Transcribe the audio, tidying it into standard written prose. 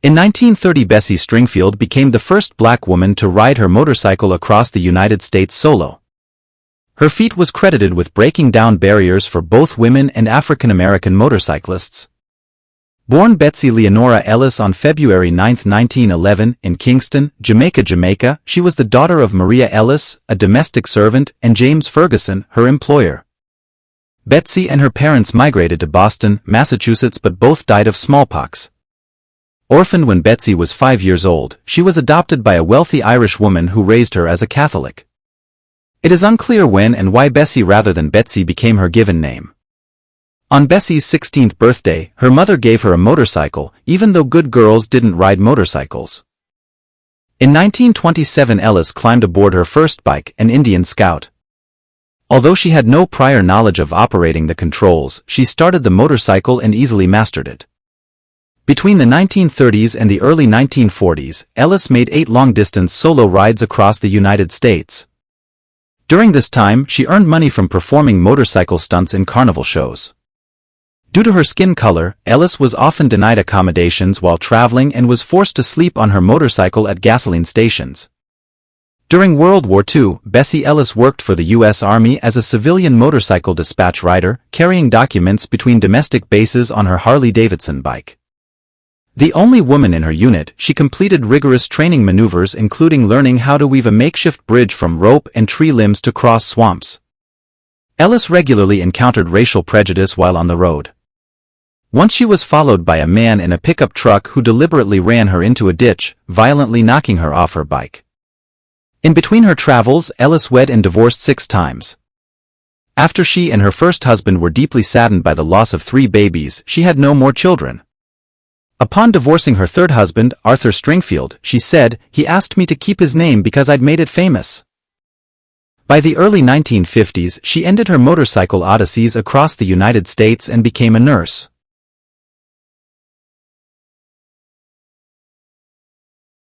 In 1930, Bessie Stringfield became the first black woman to ride her motorcycle across the United States solo. Her feat was credited with breaking down barriers for both women and African-American motorcyclists. Born Betsy Leonora Ellis on February 9, 1911, in Kingston, Jamaica, she was the daughter of Maria Ellis, a domestic servant, and James Ferguson, her employer. Betsy and her parents migrated to Boston, Massachusetts, but both died of smallpox. Orphaned when Betsy was 5 years old, she was adopted by a wealthy Irish woman who raised her as a Catholic. It is unclear when and why Bessie rather than Betsy became her given name. On Bessie's 16th birthday, her mother gave her a motorcycle, even though good girls didn't ride motorcycles. In 1927, Ellis climbed aboard her first bike, an Indian Scout. Although she had no prior knowledge of operating the controls, she started the motorcycle and easily mastered it. Between the 1930s and the early 1940s, Ellis made 8 long-distance solo rides across the United States. During this time, she earned money from performing motorcycle stunts in carnival shows. Due to her skin color, Ellis was often denied accommodations while traveling and was forced to sleep on her motorcycle at gasoline stations. During World War II, Bessie Ellis worked for the U.S. Army as a civilian motorcycle dispatch rider, carrying documents between domestic bases on her Harley-Davidson bike. The only woman in her unit, she completed rigorous training maneuvers including learning how to weave a makeshift bridge from rope and tree limbs to cross swamps. Ellis regularly encountered racial prejudice while on the road. Once she was followed by a man in a pickup truck who deliberately ran her into a ditch, violently knocking her off her bike. In between her travels, Ellis wed and divorced 6 times. After she and her first husband were deeply saddened by the loss of 3 babies, she had no more children. Upon divorcing her third husband, Arthur Stringfield, she said, "He asked me to keep his name because I'd made it famous." By the early 1950s, she ended her motorcycle odysseys across the United States and became a nurse.